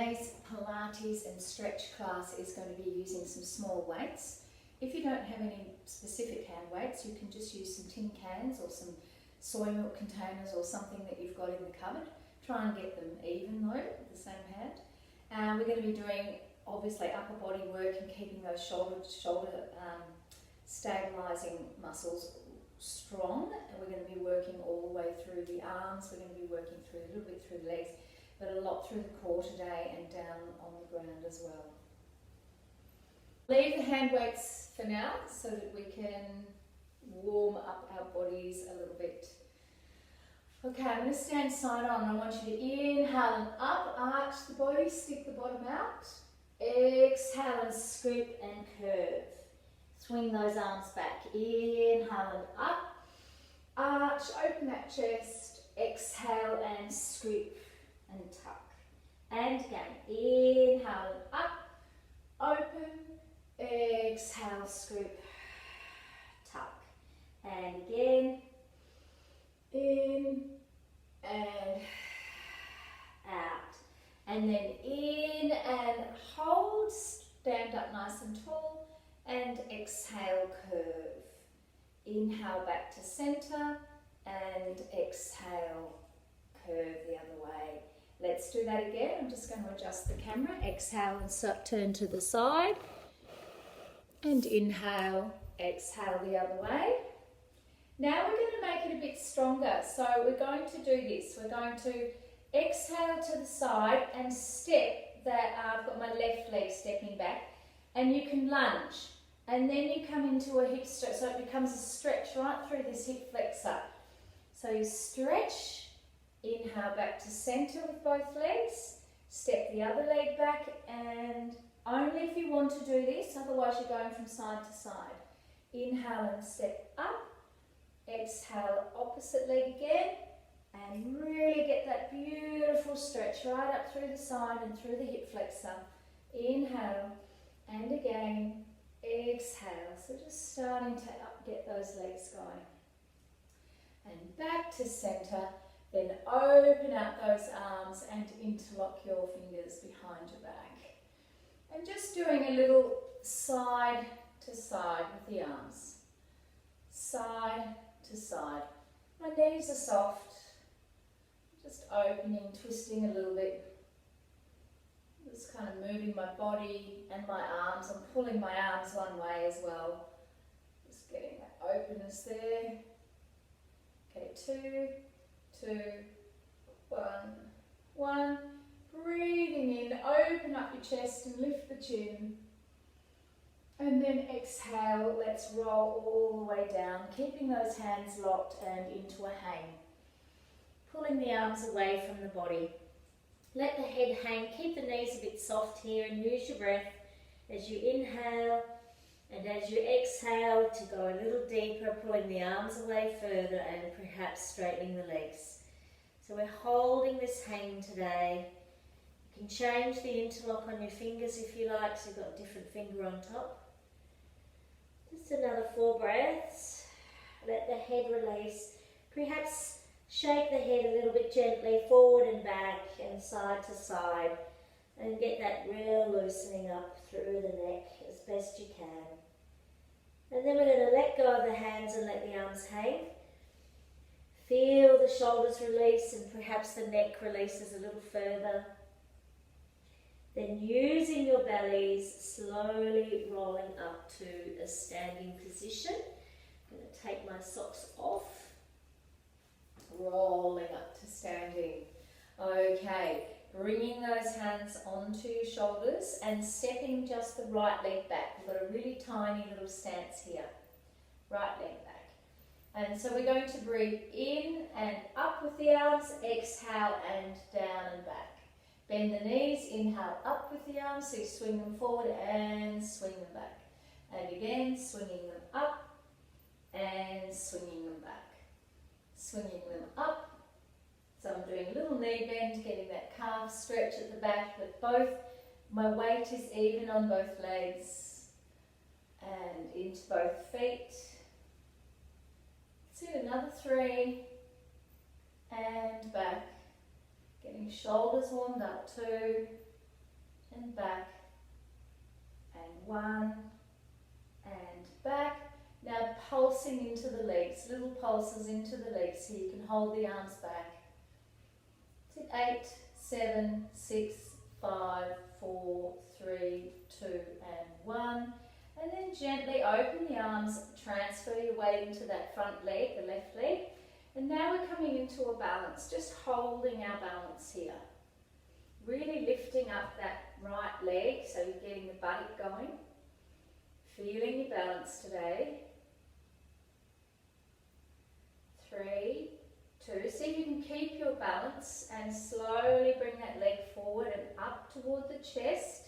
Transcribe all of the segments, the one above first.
Today's Pilates and stretch class is going to be using some small weights. If you don't have any specific hand weights, you can just use some tin cans or some soy milk containers or something that you've got in the cupboard. Try and get them even though, with the same hand. We're going to be doing obviously upper body work and keeping those shoulder stabilising muscles strong, and we're going to be working all the way through the arms. We're going to be working through a little bit through the legs, but a lot through the core today and down on the ground as well. Leave the hand weights for now so that we can warm up our bodies a little bit. Okay, I'm going to stand side on. I want you to inhale and up, arch the body, stick the bottom out. Exhale and scoop and curve. Swing those arms back. Inhale and up, arch, open that chest. Exhale and scoop and tuck. And again, inhale and up, open, exhale, scoop, tuck. And again, in and out. And then in and hold, stand up nice and tall, and exhale, curve. Inhale back to center, and exhale, curve the other way. Let's do that again. I'm just going to adjust the camera. Exhale and turn to the side. And inhale, exhale the other way. Now we're going to make it a bit stronger. So we're going to do this. We're going to exhale to the side and step that. I've got my left leg stepping back. And you can lunge. And then you come into a hip stretch. So it becomes a stretch right through this hip flexor. So you stretch. Inhale back to center with both legs. Step the other leg back, and only if you want to do this, otherwise you're going from side to side. Inhale and step up. Exhale, opposite leg again, and really get that beautiful stretch right up through the side and through the hip flexor. Inhale, and again, exhale. So just starting to get those legs going. And back to center. Then open out those arms and interlock your fingers behind your back. And just doing a little side to side with the arms. Side to side. My knees are soft. Just opening, twisting a little bit. Just kind of moving my body and my arms. I'm pulling my arms one way as well. Just getting that openness there. Okay, 2, 2, 1, 1. Breathing in, open up your chest and lift the chin. And then exhale, let's roll all the way down, keeping those hands locked and into a hang. Pulling the arms away from the body. Let the head hang, keep the knees a bit soft here and use your breath as you inhale and as you exhale to go a little deeper, pulling the arms away further and perhaps straightening the legs. So we're holding this hang today. You can change the interlock on your fingers if you like, so you've got a different finger on top. Just another 4 breaths. Let the head release. Perhaps shake the head a little bit gently, forward and back and side to side, and get that real loosening up through the neck as best you can. And then we're going to let go of the hands and let the arms hang. Feel the shoulders release and perhaps the neck releases a little further. Then using your bellies, slowly rolling up to a standing position. I'm going to take my socks off. Rolling up to standing. Okay, bringing those hands onto your shoulders and stepping just the right leg back. We've got a really tiny little stance here. Right leg back. And so we're going to breathe in and up with the arms, exhale and down and back. Bend the knees, inhale up with the arms, so you swing them forward and swing them back. And again, swinging them up and swinging them back. Swinging them up. So I'm doing a little knee bend, getting that calf stretch at the back, but my weight is even on both legs and into both feet. Let's do another 3 and back. Getting shoulders warmed up, 2 and back, and one, and back. Now pulsing into the legs, little pulses into the legs so you can hold the arms back. 8, 7, 6, 5, 4, 3, 2 and 1. And then gently open the arms, transfer your weight into that front leg, the left leg. And now we're coming into a balance, just holding our balance here. Really lifting up that right leg so you're getting the buttock going. Feeling your balance today. 3, 2. See if you can keep your balance and slowly bring that leg forward and up toward the chest.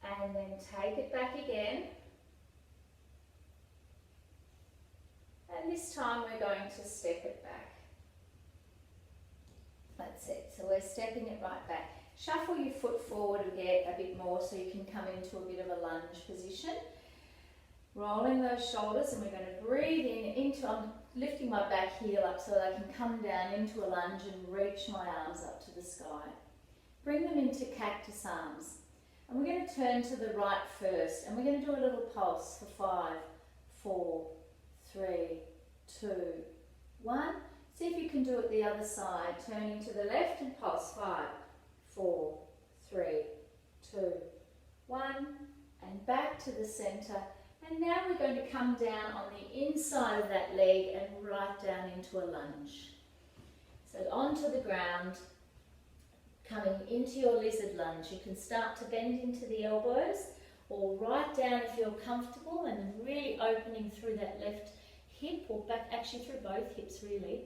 And then take it back again. And this time we're going to step it back. That's it. So we're stepping it right back. Shuffle your foot forward again a bit more so you can come into a bit of a lunge position. Rolling those shoulders, and we're going to breathe into, I'm lifting my back heel up so that I can come down into a lunge and reach my arms up to the sky. Bring them into cactus arms. And we're going to turn to the right first, and we're going to do a little pulse for 5, 4, 3, 2, 1. See if you can do it the other side. Turning to the left and pulse. 5, 4, 3, 2, 1. And back to the centre. And now we're going to come down on the inside of that leg and right down into a lunge. So onto the ground, coming into your lizard lunge. You can start to bend into the elbows or right down if you're comfortable, and really opening through that left hip, or back, actually through both hips really.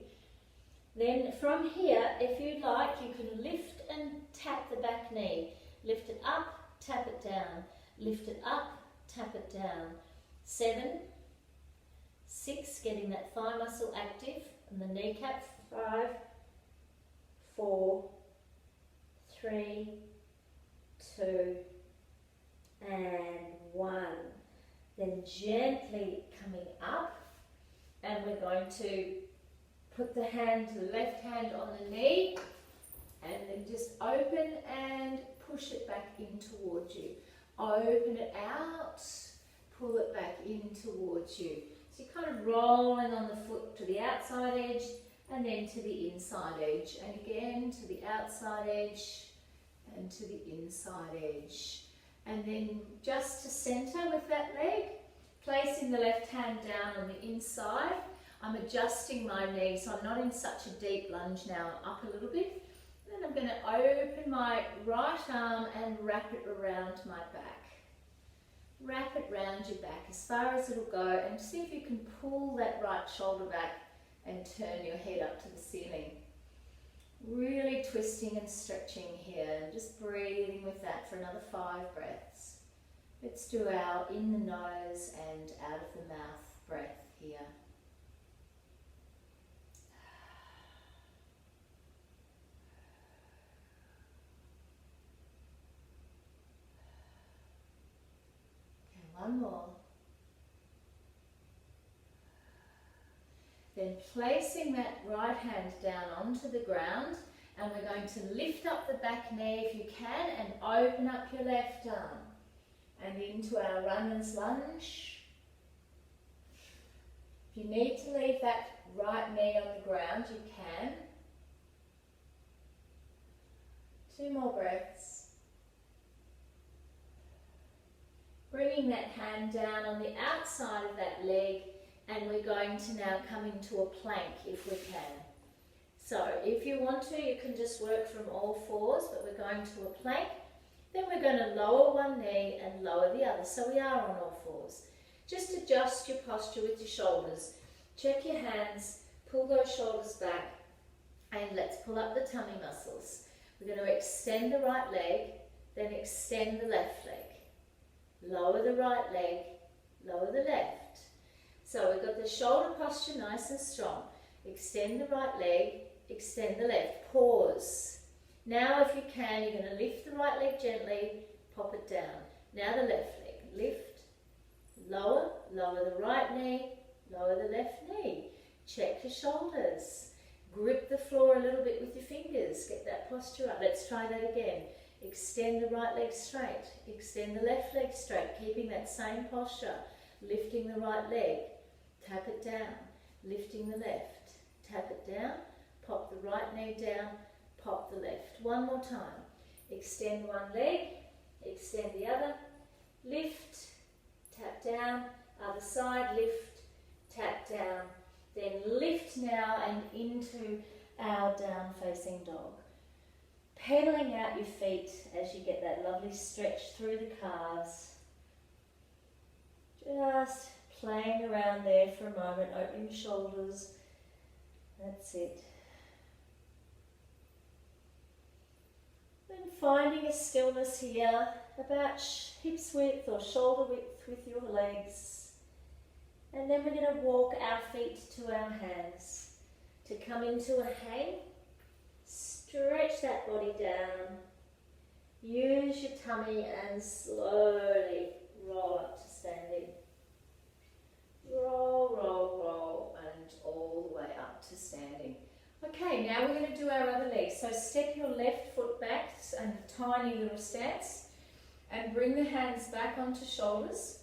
Then from here, if you'd like, you can lift and tap the back knee. Lift it up, tap it down. Lift it up, tap it down. 7, 6, getting that thigh muscle active, and the kneecap. 5, 4, 3, 2, and 1. Then gently coming up, and we're going to put the left hand on the knee, and then just open and push it back in towards you. Open it out, pull it back in towards you. So you're kind of rolling on the foot to the outside edge, and then to the inside edge, and again to the outside edge, and to the inside edge. And then just to centre with that leg, placing the left hand down on the inside. I'm adjusting my knee so I'm not in such a deep lunge now, up a little bit. Then I'm going to open my right arm and wrap it around my back. Wrap it round your back as far as it'll go, and see if you can pull that right shoulder back and turn your head up to the ceiling. Really twisting and stretching here, and just breathing with that for another 5 breaths. Let's do our in the nose and out of the mouth breath here. Okay, one more. Then placing that right hand down onto the ground, and we're going to lift up the back knee if you can, and open up your left arm. And into our runner's lunge. If you need to leave that right knee on the ground, you can. 2 more breaths. Bringing that hand down on the outside of that leg, and we're going to now come into a plank if we can. So if you want to, you can just work from all 4s, but we're going to a plank. Then we're going to lower one knee and lower the other, so we are on all 4s. Just adjust your posture with your shoulders. Check your hands, pull those shoulders back, and let's pull up the tummy muscles. We're going to extend the right leg, then extend the left leg. Lower the right leg, lower the left. So we've got the shoulder posture nice and strong. Extend the right leg, extend the left. Pause. Now if you can, you're going to lift the right leg gently, pop it down. Now the left leg. Lift, lower, lower the right knee, lower the left knee. Check your shoulders. Grip the floor a little bit with your fingers. Get that posture up. Let's try that again. Extend the right leg straight. Extend the left leg straight, keeping that same posture. Lifting the right leg. Tap it down. Lifting the left. Tap it down. Pop the right knee down. Pop the left. One more time. Extend one leg. Extend the other. Lift. Tap down. Other side. Lift. Tap down. Then lift now and into our down facing dog. Pedaling out your feet as you get that lovely stretch through the calves. Just playing around there for a moment, opening your shoulders. That's it. Then finding a stillness here, about hips width or shoulder width with your legs. And then we're going to walk our feet to our hands to come into a hang. Stretch that body down. Use your tummy and slowly roll up to standing. Roll, roll, roll, and all the way up to standing. Okay, now we're going to do our other leg. So step your left foot back and tiny little stance and bring the hands back onto shoulders.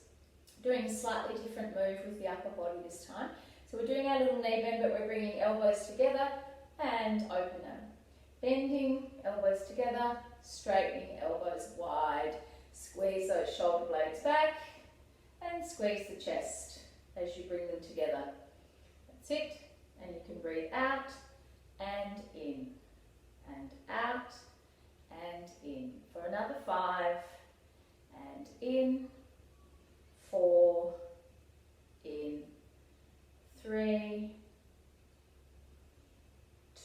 Doing a slightly different move with the upper body this time. So we're doing our little knee bend, but we're bringing elbows together and open them. Bending, elbows together, straightening, elbows wide. Squeeze those shoulder blades back and squeeze the chest as you bring them together. That's it. And you can breathe out and in, and out and in. For another 5, and in, 4, in, 3,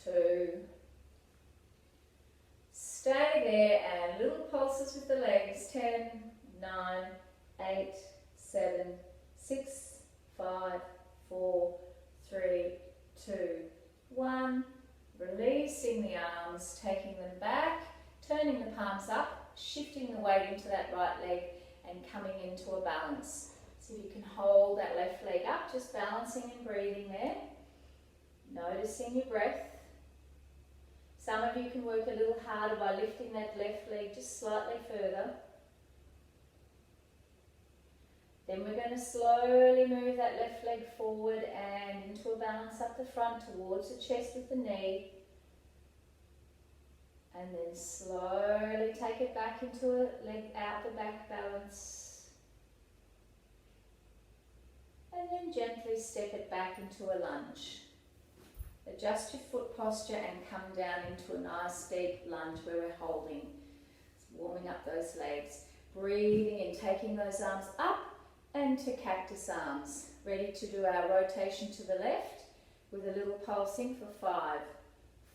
2, stay there, and little pulses with the legs. 10, 9, 8, 7, 6, 5, 4, 3, 2, 1. Releasing the arms, taking them back, turning the palms up, shifting the weight into that right leg and coming into a balance. So if you can hold that left leg up, just balancing and breathing there. Noticing your breath. Some of you can work a little harder by lifting that left leg just slightly further. Then we're going to slowly move that left leg forward and into a balance up the front towards the chest with the knee. And then slowly take it back into a leg out the back balance. And then gently step it back into a lunge. Adjust your foot posture and come down into a nice deep lunge where we're holding. It's warming up those legs. Breathing and taking those arms up and to cactus arms. Ready to do our rotation to the left with a little pulsing for 5,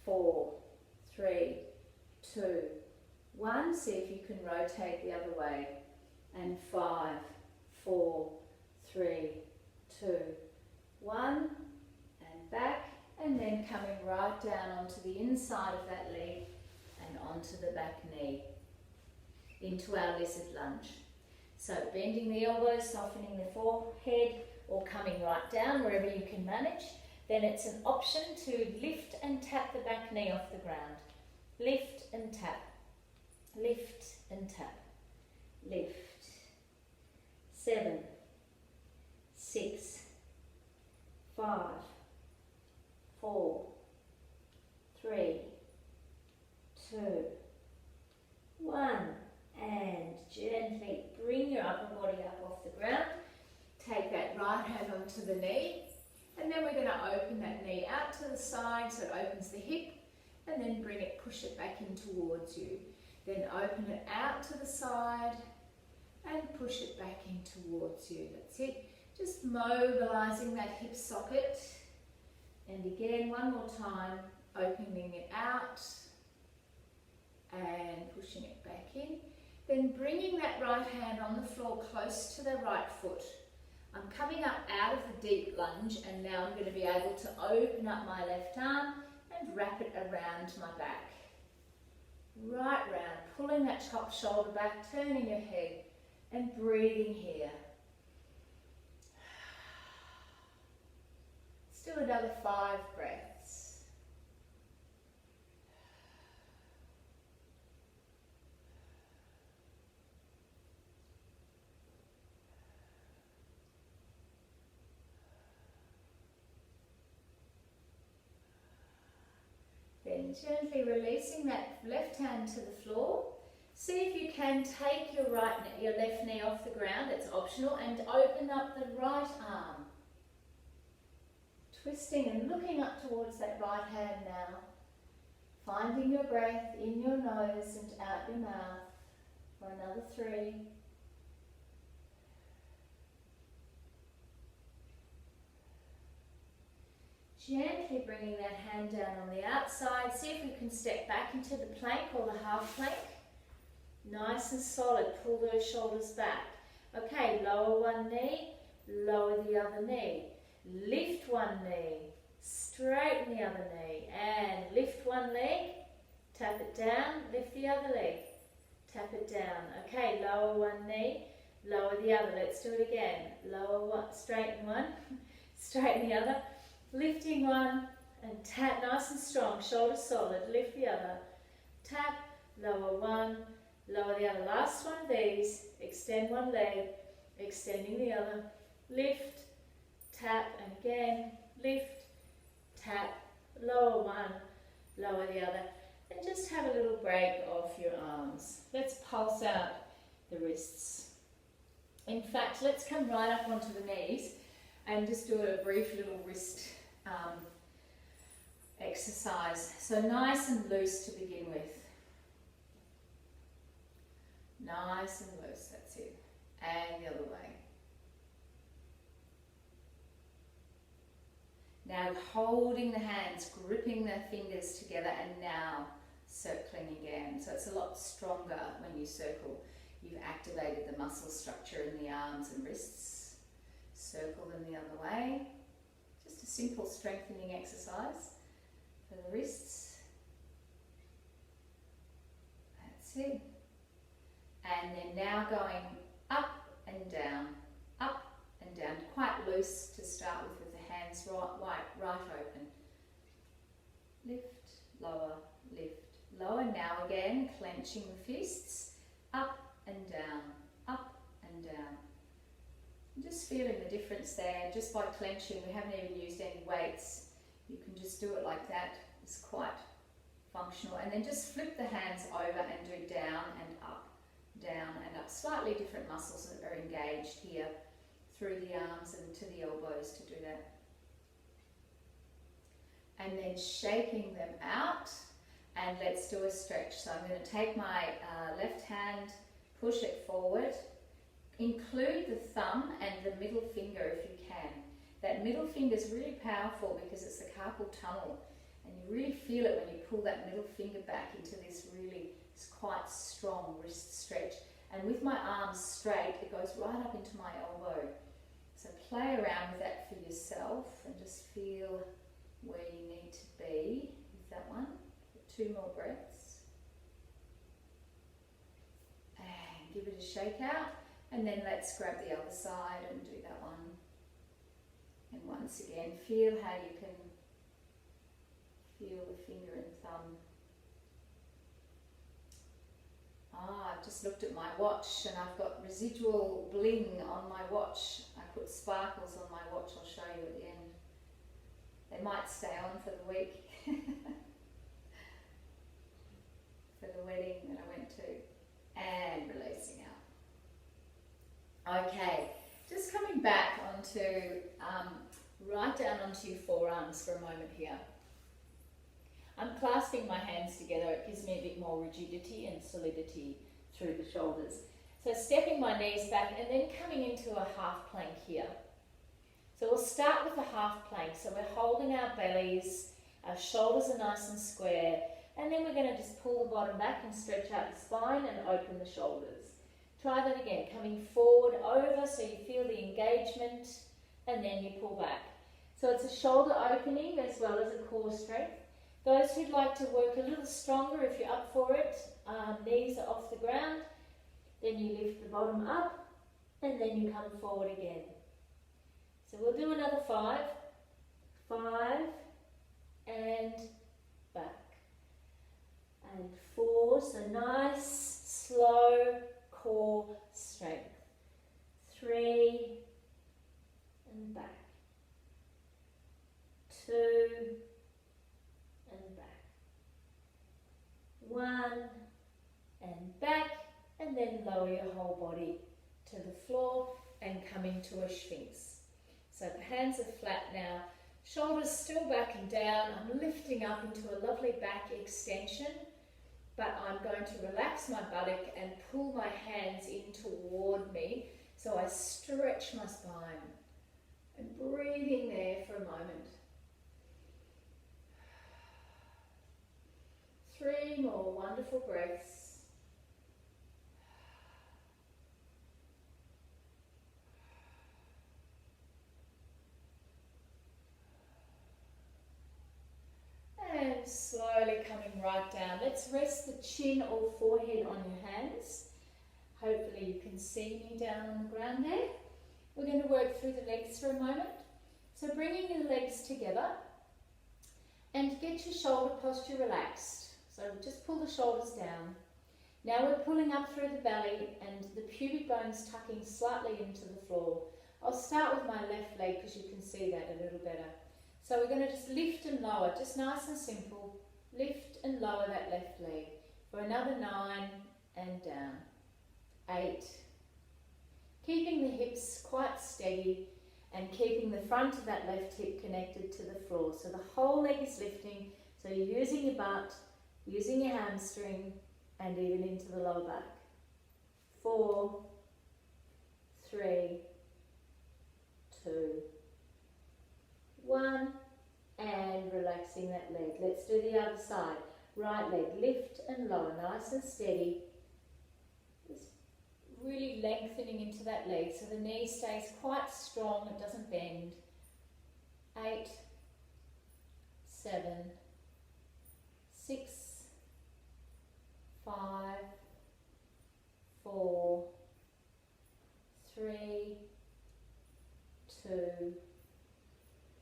4, 3, 2, 1. See if you can rotate the other way. And 5, 4, 3, 2, 1. And back. And then coming right down onto the inside of that leg and onto the back knee. Into our lizard lunge. So bending the elbows, softening the forehead, or coming right down wherever you can manage. Then it's an option to lift and tap the back knee off the ground. Lift and tap. Lift and tap. Lift. 7, 6, 5, 4, 3, 2, 1. And gently bring your upper body up off the ground. Take that right hand onto the knee. And then we're going to open that knee out to the side so it opens the hip. And then bring it, push it back in towards you. Then open it out to the side and push it back in towards you. That's it. Just mobilizing that hip socket. And again, one more time, opening it out and pushing it back in. Then bringing that right hand on the floor close to the right foot. I'm coming up out of the deep lunge, and now I'm going to be able to open up my left arm and wrap it around my back. Right round, pulling that top shoulder back, turning your head and breathing here. Still another 5 breaths. gently releasing that left hand to the floor. See if you can take your left knee off the ground, it's optional, and open up the right arm. Twisting and looking up towards that right hand now. Finding your breath in your nose and out your mouth for another 3. Gently bringing that hand down on the outside. See if we can step back into the plank or the half plank. Nice and solid. Pull those shoulders back. Okay, lower one knee, lower the other knee. Lift one knee, straighten the other knee, and lift one leg, tap it down, lift the other leg, tap it down. Okay, lower one knee, lower the other. Let's do it again. Lower one, straighten one, straighten the other. Lifting one and tap, nice and strong, shoulders solid, lift the other, tap, lower one, lower the other. Last one of these, extend one leg, extending the other, lift, tap, and again, lift, tap, lower one, lower the other, and just have a little break off your arms. Let's pulse out the wrists. In fact, let's come right up onto the knees and just do a brief little wrist exercise. So nice and loose to begin with. Nice and loose, that's it. And the other way. Now holding the hands, gripping the fingers together, and now circling again. So it's a lot stronger when you circle. You've activated the muscle structure in the arms and wrists. Circle them the other way. Just a simple strengthening exercise for the wrists. That's it. And then now going up and down, quite loose to start with the hands right open. Lift, lower, now again, clenching the fists, up and down, up and down. And just feeling the difference there, just by clenching. We haven't even used any weights. You can just do it like that. It's quite functional. And then just flip the hands over and do down and up. Slightly different muscles that are engaged here through the arms and to the elbows to do that. And then shaking them out, and let's do a stretch. So I'm going to take my left hand, push it forward, include the thumb and the middle finger if you can. That middle finger is really powerful because it's the carpal tunnel, and you really feel it when you pull that middle finger back into this really quite strong wrist stretch. And with my arms straight, it goes right up into my elbow. So play around with that for yourself and just feel where you need to be with that one. 2 more breaths. And give it a shake out. And then let's grab the other side and do that one. And once again, feel how you can feel the finger and thumb. I've just looked at my watch and I've got residual bling on my watch. I put sparkles on my watch, I'll show you at the end. They might stay on for the week. For the wedding that I went to. And releasing out. Okay, just coming back onto, right down onto your forearms for a moment here. I'm clasping my hands together. It gives me a bit more rigidity and solidity through the shoulders. So stepping my knees back and then coming into a half plank here. So we'll start with a half plank. So we're holding our bellies, our shoulders are nice and square, and then we're going to just pull the bottom back and stretch out the spine and open the shoulders. Try that again, coming forward, over, so you feel the engagement, and then you pull back. So it's a shoulder opening as well as a core strength. Those who'd like to work a little stronger, if you're up for it, knees are off the ground, then you lift the bottom up, and then you come forward again. So we'll do another 5, and back, and 4, so nice, slow core strength, 3, and back, 2, and back. and then lower your whole body to the floor and come into a Sphinx. So the hands are flat now, shoulders still backing down. I'm lifting up into a lovely back extension, but I'm going to relax my buttock and pull my hands in toward me so I stretch my spine. And breathing there for a moment. 3 more wonderful breaths. And slowly coming right down. Let's rest the chin or forehead on your hands. Hopefully you can see me down on the ground there. We're going to work through the legs for a moment. So bringing the legs together and get your shoulder posture relaxed. So just pull the shoulders down. Now we're pulling up through the belly and the pubic bones tucking slightly into the floor. I'll start with my left leg because you can see that a little better. So we're going to just lift and lower, just nice and simple. Lift and lower that left leg for another 9 and down. 8. Keeping the hips quite steady and keeping the front of that left hip connected to the floor. So the whole leg is lifting, so you're using your butt, using your hamstring, and even into the lower back. 4, 3, 2, 1, and relaxing that leg. Let's do the other side. Right leg, lift and lower, nice and steady. Really lengthening into that leg so the knee stays quite strong, it doesn't bend. 8, 7, 6, 5, 4, 3, 2,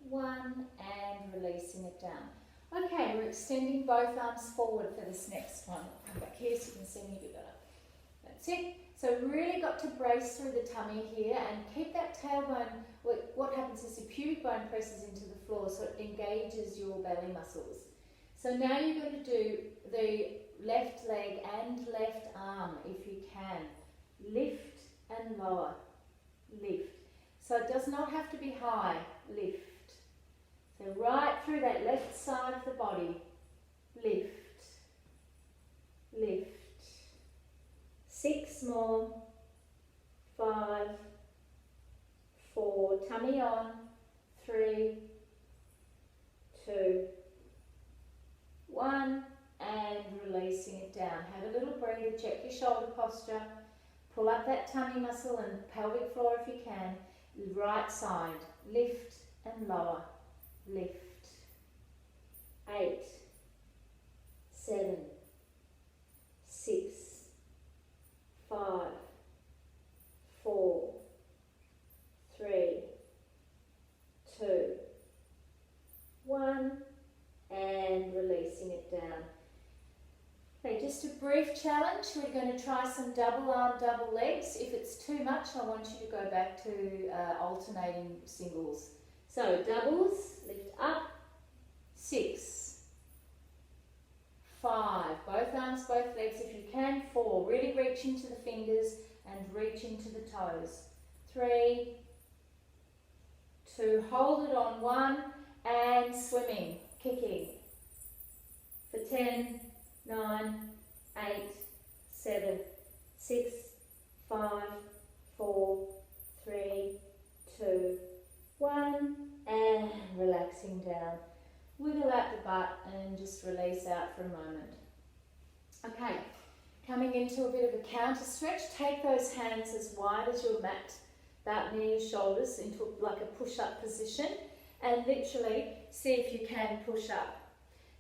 1, and releasing it down. Okay, we're extending both arms forward for this next one. I'll come back here so you can see me a bit better. That's it. So really got to brace through the tummy here and keep that tailbone. What happens is your pubic bone presses into the floor so it engages your belly muscles. So now you're going to do the left leg and left arm if you can. Lift and lower. Lift. So it does not have to be high. Lift. So right through that left side of the body. Lift. Lift. 6 more. 5, 4, tummy on. 3, 2, 1, and releasing it down. Have a little breather, check your shoulder posture, pull up that tummy muscle and pelvic floor if you can. Right side, lift and lower, lift. 8, 7, 6, 5, 4, 3, 2, 1, and releasing it down. Okay, just a brief challenge. We're going to try some double arm, double legs. If it's too much, I want you to go back to alternating singles. So doubles, lift up, 6, 5, both arms, both legs if you can. 4, really reach into the fingers and reach into the toes. 3, 2, hold it on. 1, and swimming, kicking. For 10, 9, 8, 7, 6, 5, 4, 3, 2, 1, and relaxing down. Wiggle out the butt and just release out for a moment. Okay, coming into a bit of a counter stretch. Take those hands as wide as your mat, about near your shoulders, into like a push-up position, and literally see if you can push up.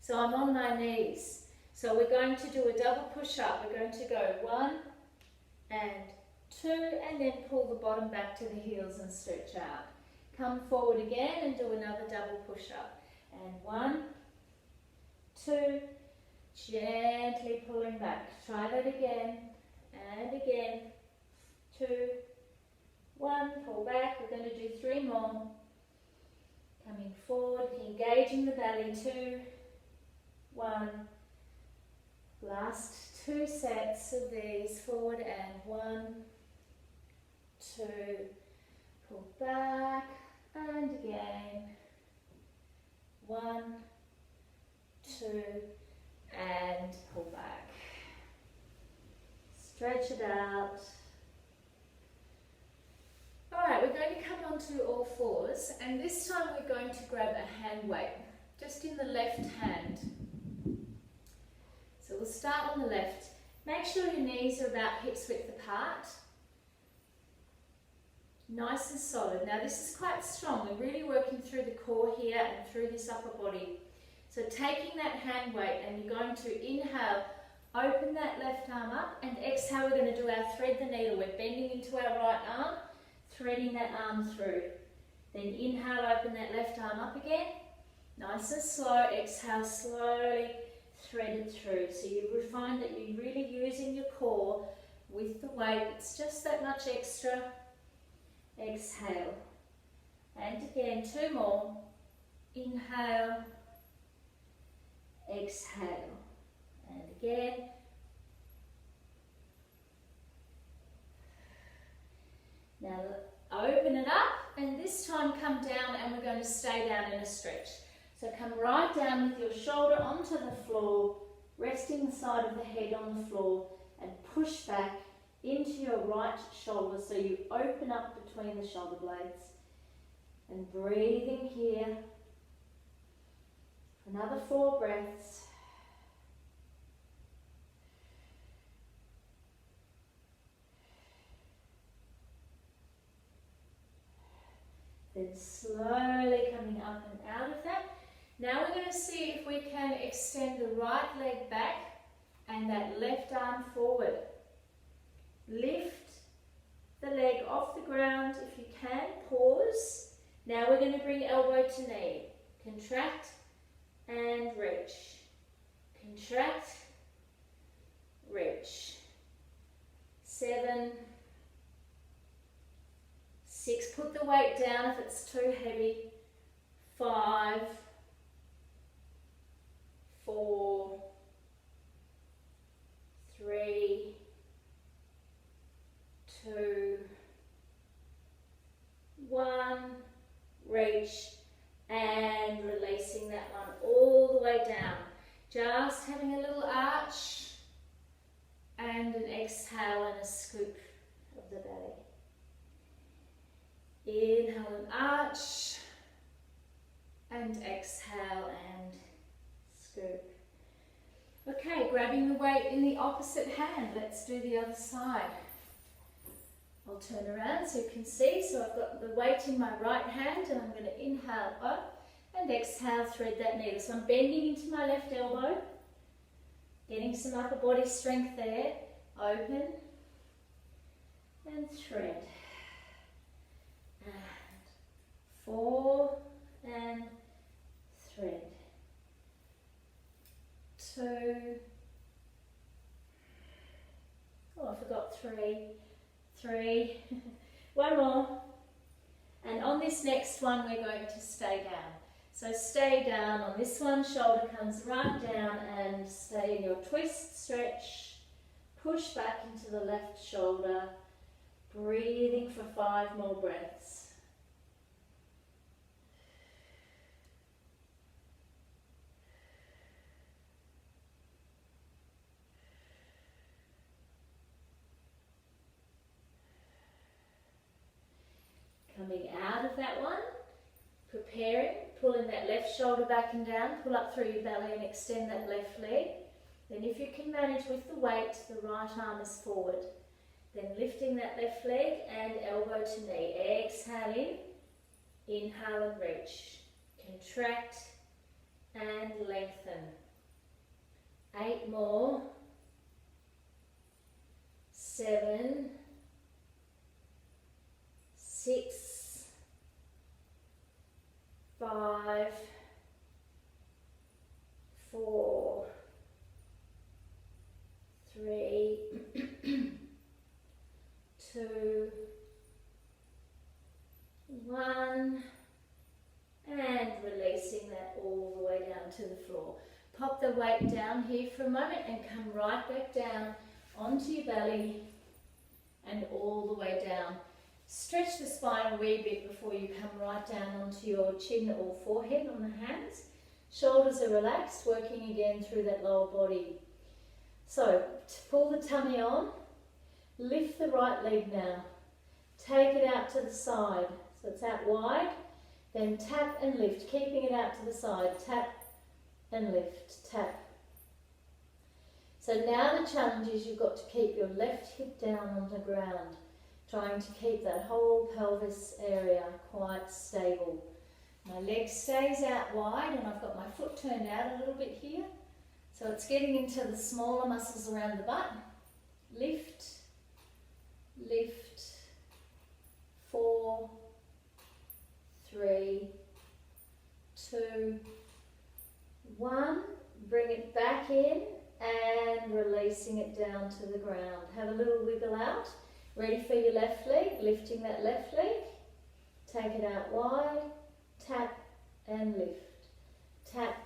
So I'm on my knees. So we're going to do a double push-up. We're going to go 1 and 2, and then pull the bottom back to the heels and stretch out. Come forward again and do another double push-up. And 1, 2, gently pulling back. Try that again and again. 2, 1, pull back. We're going to do 3 more. Coming forward, engaging the belly. 2, 1. Last 2 sets of these, forward and 1, 2, pull back, and again, 1, 2, and pull back. Stretch it out. Alright, we're going to come onto all fours, and this time we're going to grab a hand weight, just in the left hand. So we'll start on the left. Make sure your knees are about hips width apart. Nice and solid. Now this is quite strong. We're really working through the core here and through this upper body. So taking that hand weight, and you're going to inhale, open that left arm up, and exhale, we're going to do our thread the needle. We're bending into our right arm, threading that arm through. Then inhale, open that left arm up again. Nice and slow. Exhale, slowly thread it through. So you will find that you're really using your core with the weight. It's just that much extra. Exhale. And again, 2 more. Inhale. Exhale. And again. Now open it up, and this time come down, and we're going to stay down in a stretch. So come right down with your shoulder onto the floor, resting the side of the head on the floor, and push back into your right shoulder so you open up between the shoulder blades. And breathing here for another 4 breaths. Then slowly coming up and out of that. Now we're going to see if we can extend the right leg back and that left arm forward. Lift the leg off the ground if you can. Pause. Now we're going to bring elbow to knee. Contract and reach. Contract, reach. 7, 6, put the weight down if it's too heavy. 5, 4, 3, 2, 1, reach, and releasing that one all the way down. Just having a little arch, and an exhale and a scoop of the belly. Inhale and arch, and exhale and scoop. Okay, grabbing the weight in the opposite hand. Let's do the other side. I'll turn around so you can see. So I've got the weight in my right hand, and I'm going to inhale up and exhale, thread that needle. So I'm bending into my left elbow, getting some upper body strength there. Open and thread. And 4 and thread. 2. Oh, I forgot 3. 3. 1 more. And on this next one, we're going to stay down. So stay down on this one, shoulder comes right down, and stay in your twist, stretch, push back into the left shoulder, breathing for 5 more breaths. Coming out of that one, preparing, pulling that left shoulder back and down, pull up through your belly and extend that left leg. Then if you can manage with the weight, the right arm is forward. Then lifting that left leg and elbow to knee. Exhale in, inhale and reach. Contract and lengthen. 8 more. 7, 6, 5, 4, 3, 2, 1, and releasing that all the way down to the floor. Pop the weight down here for a moment and come right back down onto your belly and all the way down. Stretch the spine a wee bit before you come right down onto your chin or forehead on the hands. Shoulders are relaxed, working again through that lower body. So, pull the tummy on, lift the right leg now. Take it out to the side, so it's out wide. Then tap and lift, keeping it out to the side. Tap and lift, tap. So now the challenge is you've got to keep your left hip down on the ground, trying to keep that whole pelvis area quite stable. My leg stays out wide and I've got my foot turned out a little bit here. So it's getting into the smaller muscles around the butt. Lift, lift, 4, 3, 2, 1. Bring it back in and releasing it down to the ground. Have a little wiggle out. Ready for your left leg, lifting that left leg. Take it out wide, tap and lift, tap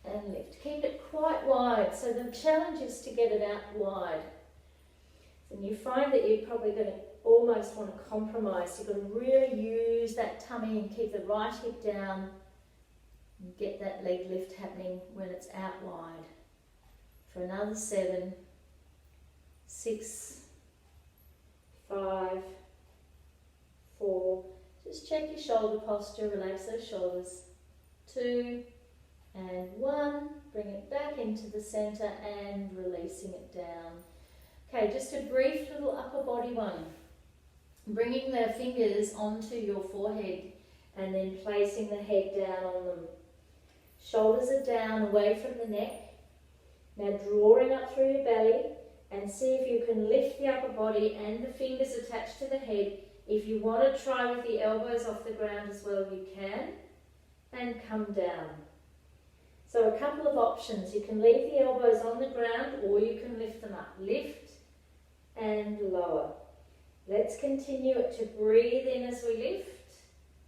and lift. Keep it quite wide. So the challenge is to get it out wide. And you find that you're probably going to almost want to compromise. You've got to really use that tummy and keep the right hip down and get that leg lift happening when it's out wide. For another 7, 6, 5, 4. Just check your shoulder posture, relax those shoulders. 2 and 1. Bring it back into the center and releasing it down. Okay, just a brief little upper body one. Bringing the fingers onto your forehead and then placing the head down on them. Shoulders are down away from the neck. Now drawing up through your belly and see if you can lift the upper body and the fingers attached to the head. If you want to try with the elbows off the ground as well, you can. And come down. So a couple of options. You can leave the elbows on the ground or you can lift them up. Lift and lower. Let's continue to breathe in as we lift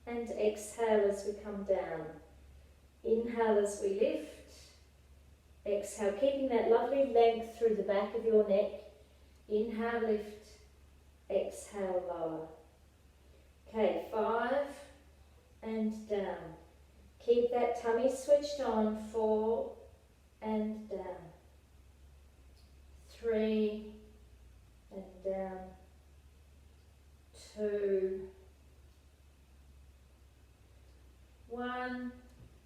and exhale as we come down. Inhale as we lift. Exhale, keeping that lovely length through the back of your neck. Inhale, lift. Exhale, lower. Okay, 5 and down. Keep that tummy switched on. 4 and down. 3 and down. 2, 1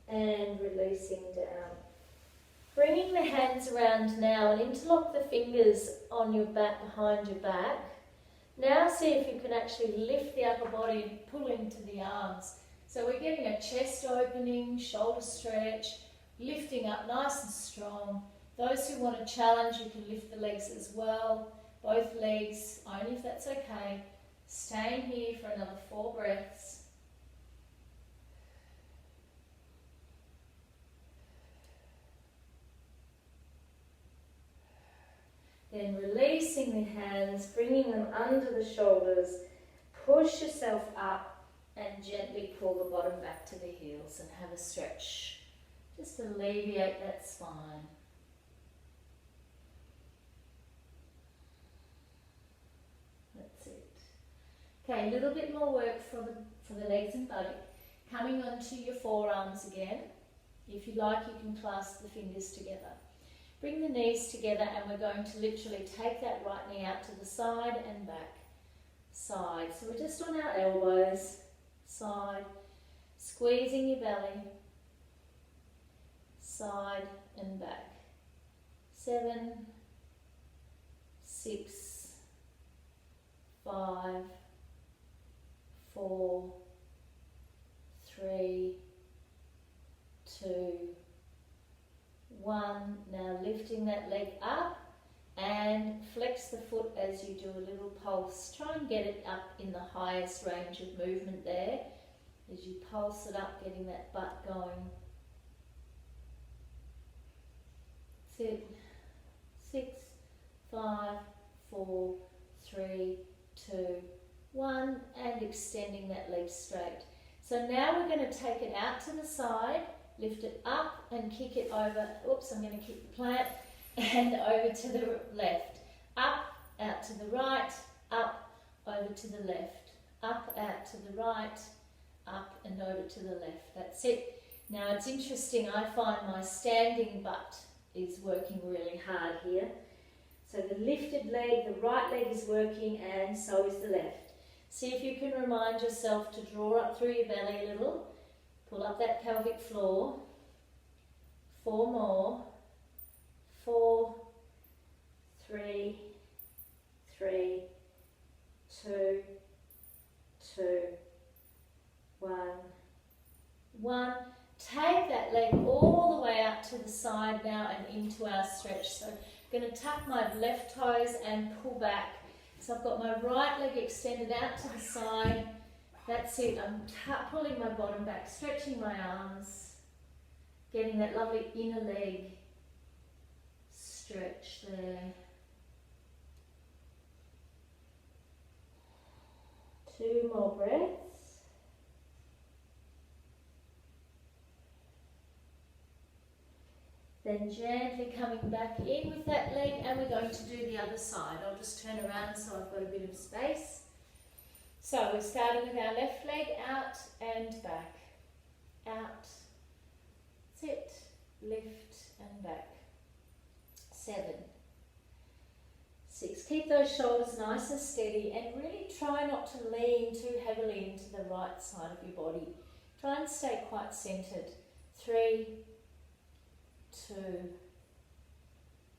and releasing down. Bringing the hands around now and interlock the fingers on your back, behind your back. Now see if you can actually lift the upper body and pull into the arms. So we're getting a chest opening, shoulder stretch, lifting up nice and strong. Those who want to challenge, you can lift the legs as well. Both legs, only if that's okay. Staying here for another 4 breaths. Then releasing the hands, bringing them under the shoulders. Push yourself up and gently pull the bottom back to the heels and have a stretch. Just alleviate that spine. That's it. Okay, a little bit more work for the legs and body. Coming onto your forearms again. If you like, you can clasp the fingers together. Bring the knees together and we're going to literally take that right knee out to the side and back. Side. So we're just on our elbows. Side. Squeezing your belly. Side and back. 7, 6, 5, 4, 3, 2, 1. Now lifting that leg up and flex the foot as you do a little pulse. Try and get it up in the highest range of movement there. As you pulse it up, getting that butt going. That's it. 6, 5, 4, 3, 2, 1. And extending that leg straight. So now we're going to take it out to the side. lift it up and kick it over. Oops, I'm going to kick the plant and over to the left. Up, out to the right, up, over to the left. Up, out to the right, up and over to the left. That's it. Now it's interesting, I find my standing butt is working really hard here. So the lifted leg, the right leg is working and so is the left. See if you can remind yourself to draw up through your belly a little. Pull up that pelvic floor. 4 more. 4, 3, 3, 2, 2, 1, 1. Take that leg all the way out to the side now and into our stretch. So I'm going to tuck my left toes and pull back. So I've got my right leg extended out to the side. That's it. I'm pulling my bottom back, stretching my arms, getting that lovely inner leg stretch there. 2 more breaths. Then gently coming back in with that leg, and we're going to do the other side. I'll just turn around so I've got a bit of space. So we're starting with our left leg, out and back. Out, sit, lift and back. 7, 6. Keep those shoulders nice and steady and really try not to lean too heavily into the right side of your body. Try and stay quite centered. 3, 2,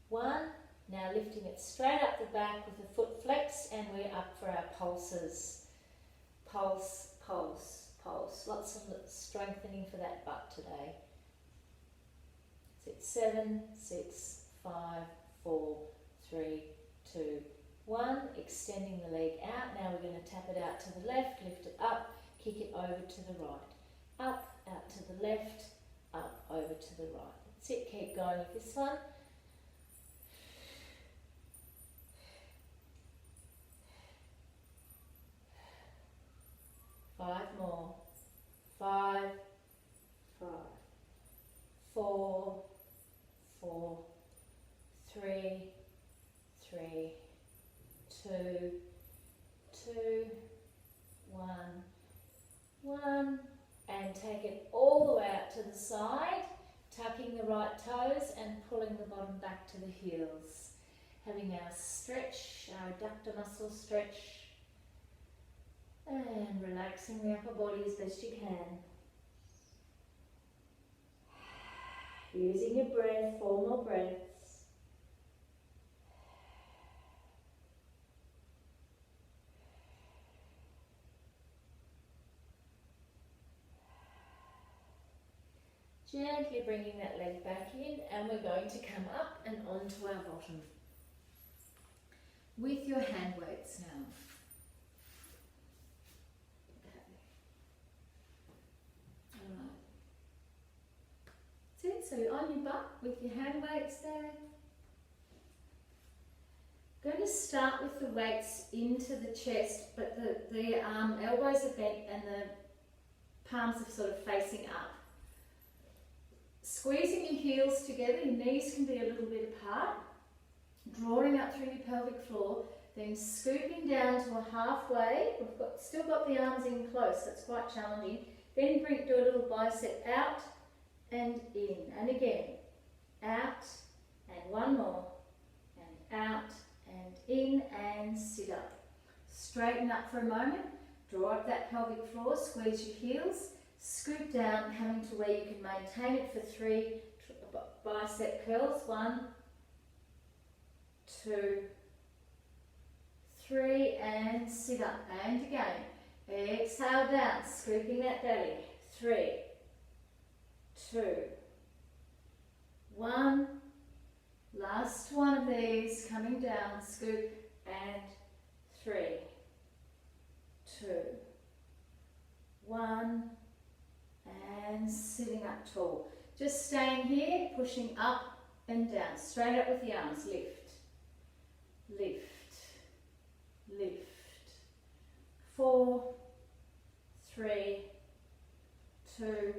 1. Now lifting it straight up the back with the foot flexed, and we're up for our pulses. Pulse, pulse, pulse. Lots of strengthening for that butt today. 7, 6, 5, 4, 3, 2, 1. Extending the leg out. Now we're going to tap it out to the left, lift it up, kick it over to the right. Up, out to the left, up, over to the right. That's it. Keep going with this one. Five more. 5, 5, 4, 4, 3, 3, 2, 2, 1, 1, and take it all the way out to the side, tucking the right toes and pulling the bottom back to the heels. Having our stretch, our adductor muscle stretch, and relaxing the upper body as best you can. Using your breath, 4 more breaths. Gently bringing that leg back in, and we're going to come up and onto our bottom with your hand weights now. So you're on your butt with your hand weights there. Going to start with the weights into the chest, but the elbows are bent and the palms are sort of facing up. Squeezing your heels together, your knees can be a little bit apart. Drawing up through your pelvic floor, then scooping down to a halfway. We've still got the arms in close, that's quite challenging. Then do a little bicep out and in, and again, out, and 1 more, and out, and in, and sit up. Straighten up for a moment, draw up that pelvic floor, squeeze your heels, scoop down, coming to where you can maintain it for 3 bicep curls. 1, 2, 3, and sit up, and again. Exhale down, scooping that belly. 3, 2, 1. Last one of these, coming down, scoop, and 3, 2, 1, and sitting up tall. Just staying here, pushing up and down, straight up with the arms. Lift, lift, lift. 4, 3, 2,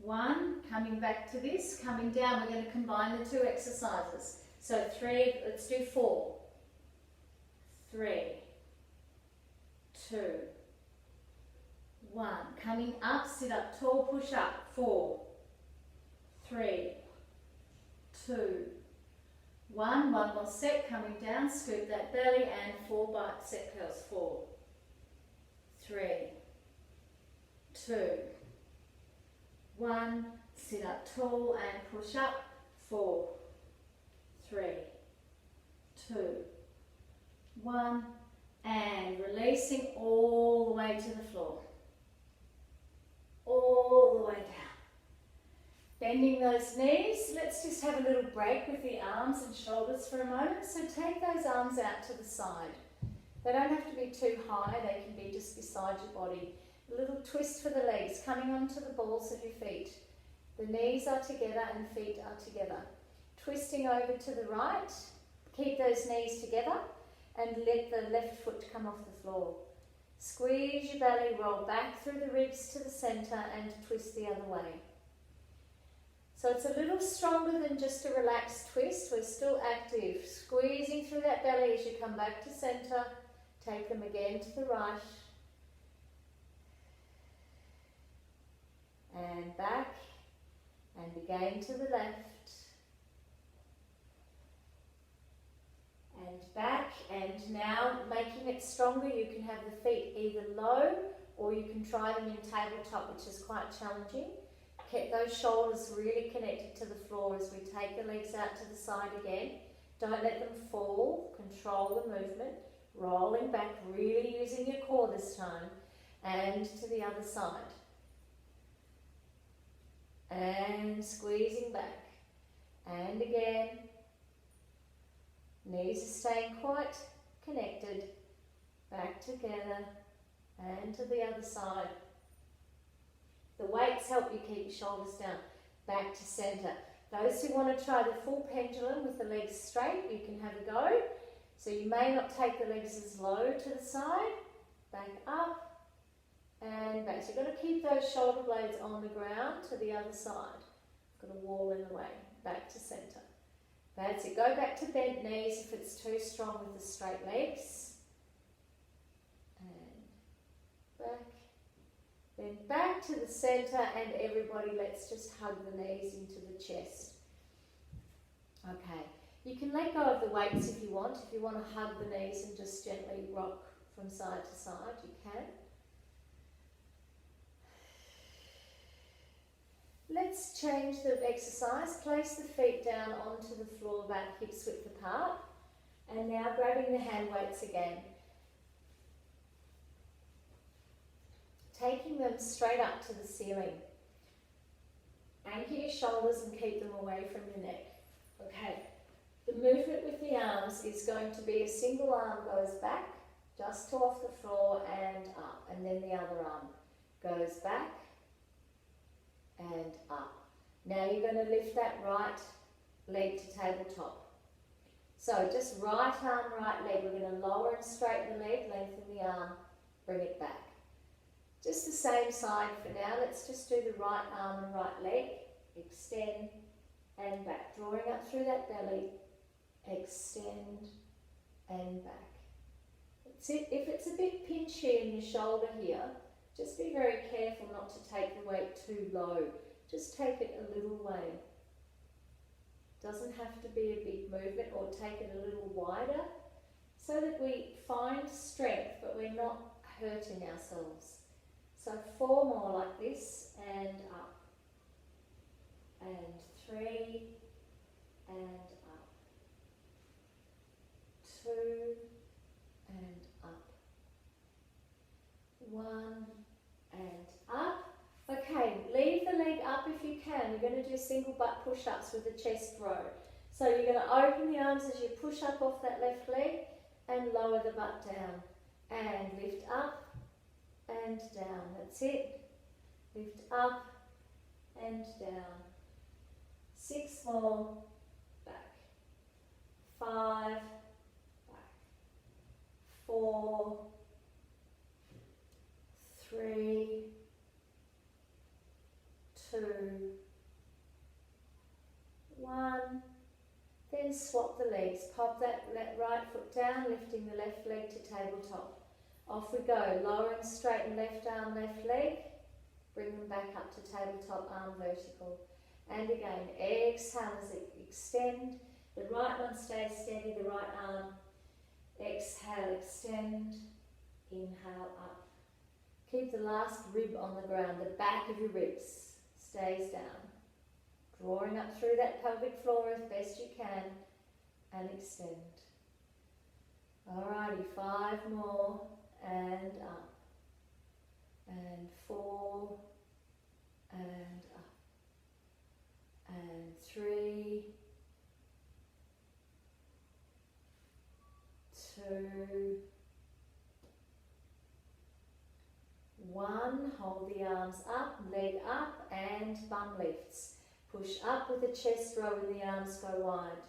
1, coming back to this, coming down. We're going to combine the two exercises. So 3, let's do 4. 3, 2, 1. Coming up, sit up tall, push up. 4, 3, 2, 1. One more set, coming down, scoop that belly and 4 bicep curls. 4, 3, 2, 1. Sit up tall and push up. 4, 3, 2, 1. And releasing all the way to the floor. All the way down. Bending those knees. Let's just have a little break with the arms and shoulders for a moment. So take those arms out to the side. They don't have to be too high, they can be just beside your body. A little twist for the legs, coming onto the balls of your feet. The knees are together and feet are together. Twisting over to the right. Keep those knees together and let the left foot come off the floor. Squeeze your belly, roll back through the ribs to the centre and twist the other way. So it's a little stronger than just a relaxed twist. We're still active. Squeezing through that belly as you come back to centre. Take them again to the right. And back. And again to the left. And back. And now making it stronger, you can have the feet either low or you can try them in tabletop, which is quite challenging. Keep those shoulders really connected to the floor as we take the legs out to the side again. Don't let them fall. Control the movement. Rolling back, really using your core this time. And to the other side. And squeezing back. And again. Knees are staying quite connected. Back together. And to the other side. The weights help you keep your shoulders down. Back to centre. Those who want to try the full pendulum with the legs straight, you can have a go. So you may not take the legs as low to the side. Back up and back. So you've got to keep those shoulder blades on the ground to the other side. Got a wall in the way. Back to centre. That's it. Go back to bent knees if it's too strong with the straight legs. And back. Then back to the centre and everybody let's just hug the knees into the chest. Okay, you can let go of the weights if you want. If you want to hug the knees and just gently rock from side to side, you can. Let's change the exercise. Place the feet down onto the floor about hips width apart. And now grabbing the hand weights again. Taking them straight up to the ceiling. Anchor your shoulders and keep them away from your neck. Okay, the movement with the arms is going to be a single arm goes back, just to off the floor and up. And then the other arm goes back and up. Now you're going to lift that right leg to tabletop. So just right arm, right leg. We're going to lower and straighten the leg, lengthen the arm, bring it back. Just the same side for now. Let's just do the right arm and right leg. Extend and back. Drawing up through that belly. Extend and back. That's it. If it's a bit pinchy in your shoulder here, just be very careful not to take the weight too low. Just take it a little way. Doesn't have to be a big movement, or take it a little wider so that we find strength but we're not hurting ourselves. So 4 more like this, and up, and 3, and up, 2, and up, 1, and up. Okay, leave the leg up if you can. You're going to do single butt push-ups with the chest row. So you're going to open the arms as you push up off that left leg and lower the butt down. And lift up and down. That's it. Lift up and down. 6 more. Back. 5. Back. 4. 3. 2. 2, 1. Then swap the legs. Pop that right foot down, lifting the left leg to tabletop. Off we go. Lower and straighten left arm, left leg. Bring them back up to tabletop, arm vertical. And again, exhale as it extend. The right one stays steady, the right arm. Exhale, extend. Inhale, up. Keep the last rib on the ground, the back of your ribs stays down. Drawing up through that pelvic floor as best you can and extend. Alrighty, 5 more and up. And 4 and up. And 3, 2, 1. Hold the arms up, leg up and bum lifts. Push up with the chest roll and the arms go wide.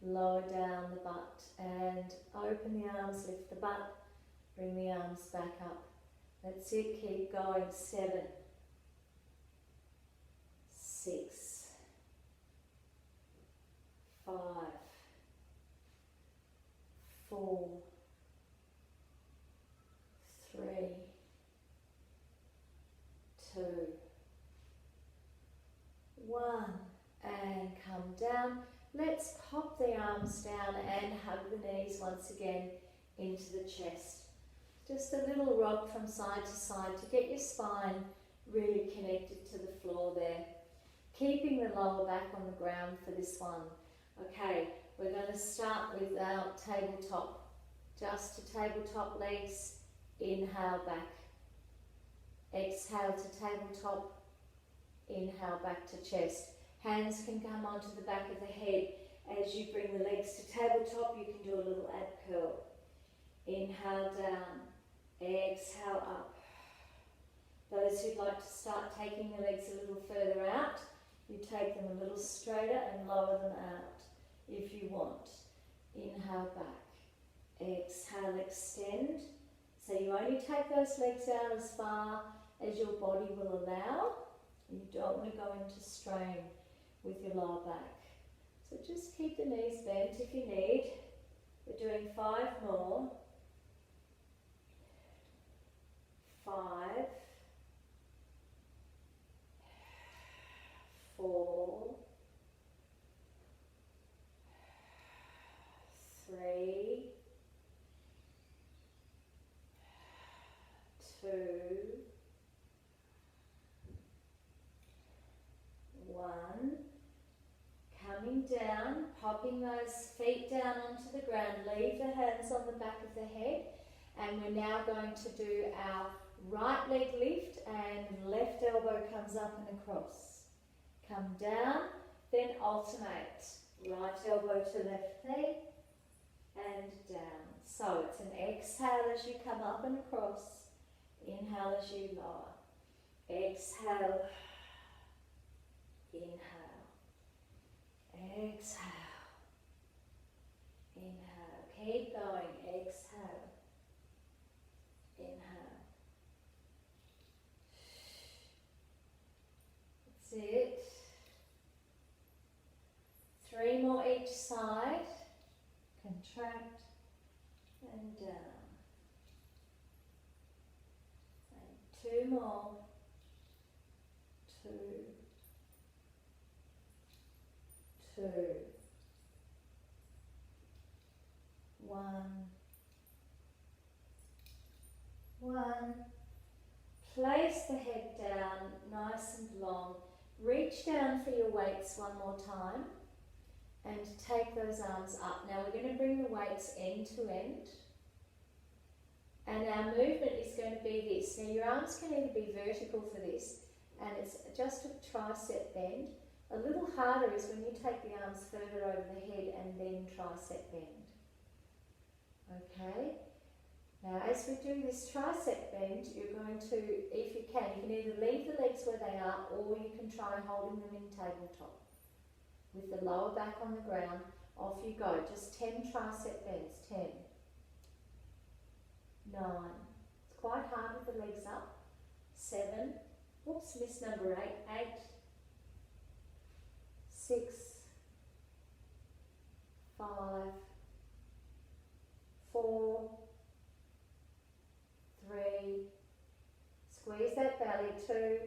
Lower down the butt and open the arms, lift the butt, bring the arms back up. That's it, keep going. 7, 6, 5, 4, 3, 2, 1, and come down. Let's pop the arms down and hug the knees once again into the chest. Just a little rock from side to side to get your spine really connected to the floor there. Keeping the lower back on the ground for this one. Okay, we're going to start with our tabletop. Just to tabletop legs, inhale back. Exhale to tabletop. Inhale back to chest. Hands can come onto the back of the head. As you bring the legs to tabletop, you can do a little ab curl. Inhale down. Exhale up. Those who'd like to start taking the legs a little further out, you take them a little straighter and lower them out if you want. Inhale back. Exhale, extend. So you only take those legs out as far as your body will allow. You don't want to go into strain with your lower back. So just keep the knees bent if you need. We're doing 5 more. 5, 4, 3, 2, 1. Coming down, popping those feet down onto the ground. Leave the hands on the back of the head. And we're now going to do our right leg lift and left elbow comes up and across. Come down, then alternate. Right elbow to left knee and down. So it's an exhale as you come up and across. Inhale as you lower. Exhale. Inhale. Exhale. Inhale. Keep going. Exhale. Inhale. That's it. 3 more each side. Contract and down. And 2 more. 2, 2, 1, 1. Place the head down nice and long. Reach down for your weights one more time and take those arms up. Now we're going to bring the weights end to end. And our movement is going to be this. Now your arms can either be vertical for this, and it's just a tricep bend. A little harder is when you take the arms further over the head and then tricep bend. Okay? Now as we do this tricep bend, you're going to, if you can either leave the legs where they are or you can try holding them in tabletop. With the lower back on the ground, off you go. Just 10 tricep bends. 10, 9. It's quite hard with the legs up. 7. Oops, missed number 8. 8, 6, 5, 4, 3, squeeze that belly, 2,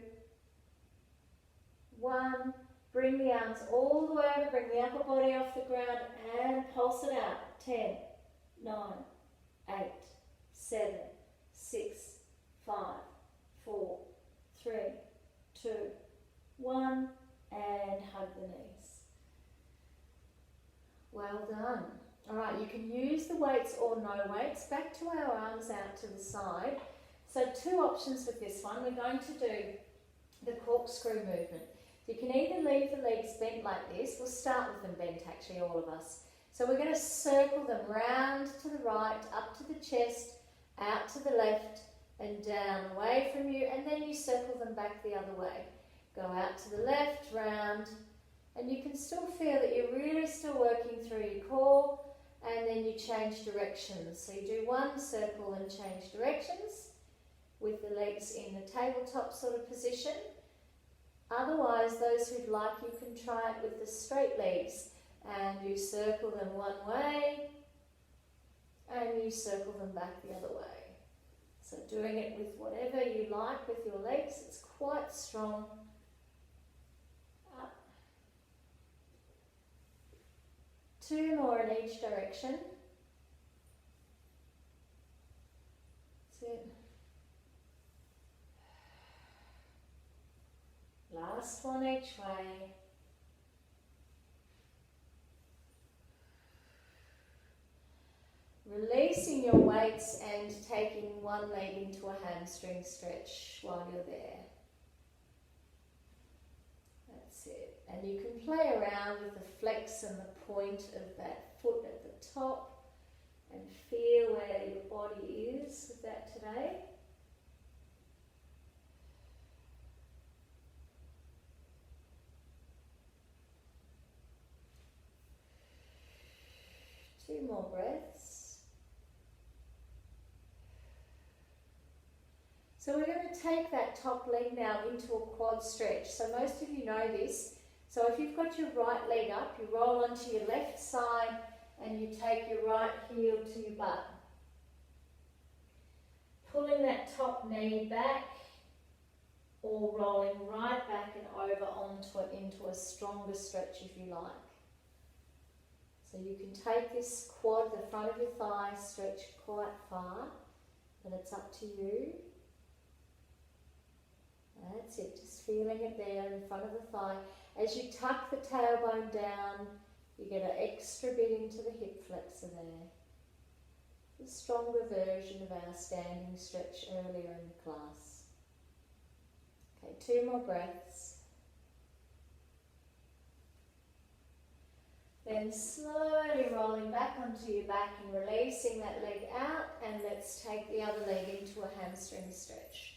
1, bring the arms all the way over, bring the upper body off the ground and pulse it out, 10, 9, 8, 7, 6, 5, 4, 3, 2, 1, and hug the knees. Well done. Alright, you can use the weights or no weights. Back to our arms out to the side. So 2 options with this one. We're going to do the corkscrew movement. You can either leave the legs bent like this. We'll start with them bent actually, all of us. So we're going to circle them round to the right, up to the chest, out to the left and down away from you, and then you circle them back the other way. Go out to the left, round, and you can still feel that you're really still working through your core, and then you change directions. So you do one circle and change directions with the legs in the tabletop sort of position. Otherwise, those who'd like, you can try it with the straight legs, and you circle them one way and you circle them back the other way. So doing it with whatever you like with your legs, it's quite strong. Up. 2 more in each direction. That's it. Last one each way. Releasing your weights and taking one leg into a hamstring stretch while you're there. That's it. And you can play around with the flex and the point of that foot at the top and feel where your body is with that today. Two more breaths. So we're going to take that top leg now into a quad stretch. So most of you know this. So if you've got your right leg up, you roll onto your left side and you take your right heel to your butt. Pulling that top knee back or rolling right back and over into a stronger stretch if you like. So you can take this quad, the front of your thigh, stretch quite far, but it's up to you. That's it, just feeling it there in front of the thigh. As you tuck the tailbone down, you get an extra bit into the hip flexor there. The stronger version of our standing stretch earlier in the class. Okay, 2 more breaths. Then slowly rolling back onto your back and releasing that leg out, and let's take the other leg into a hamstring stretch.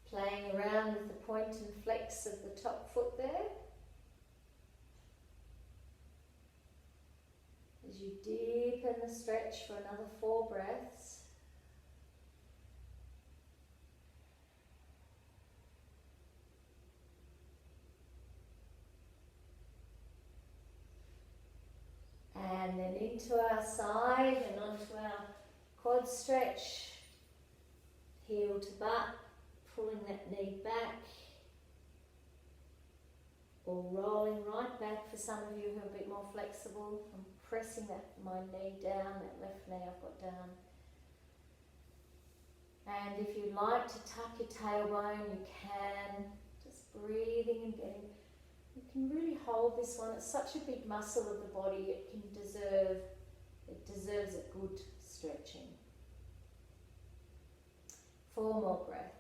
Playing around with the point and flex of the top foot there. As you deepen the stretch for another 4 breaths. And then into our side and onto our quad stretch. Heel to butt. Pulling that knee back or rolling right back for some of you who are a bit more flexible. I'm pressing my knee down, that left knee I've got down. And if you like to tuck your tailbone, you can. Just breathing and getting, you can really hold this one. It's such a big muscle of the body, it deserves a good stretching. 4 more breaths.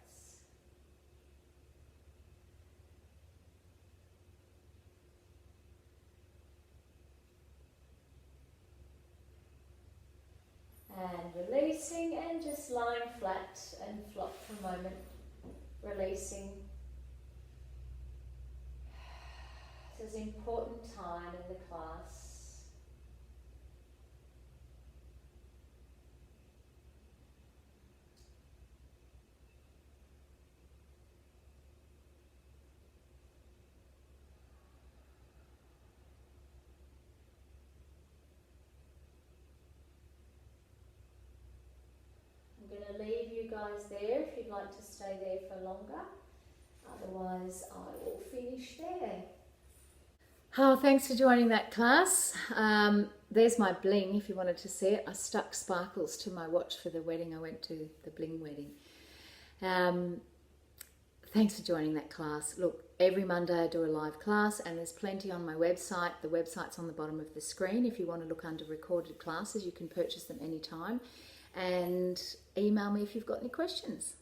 And releasing and just lying flat and flop for a moment. Releasing. This is an important time in the class. going to leave you guys there if you'd like to stay there for longer. Otherwise, I will finish there. Oh, thanks for joining that class. There's my bling if you wanted to see it. I stuck sparkles to my watch for the wedding. I went to the bling wedding. Thanks for joining that class. Look, every Monday I do a live class and there's plenty on my website. The website's on the bottom of the screen. If you want to look under recorded classes, you can purchase them anytime. And email me if you've got any questions.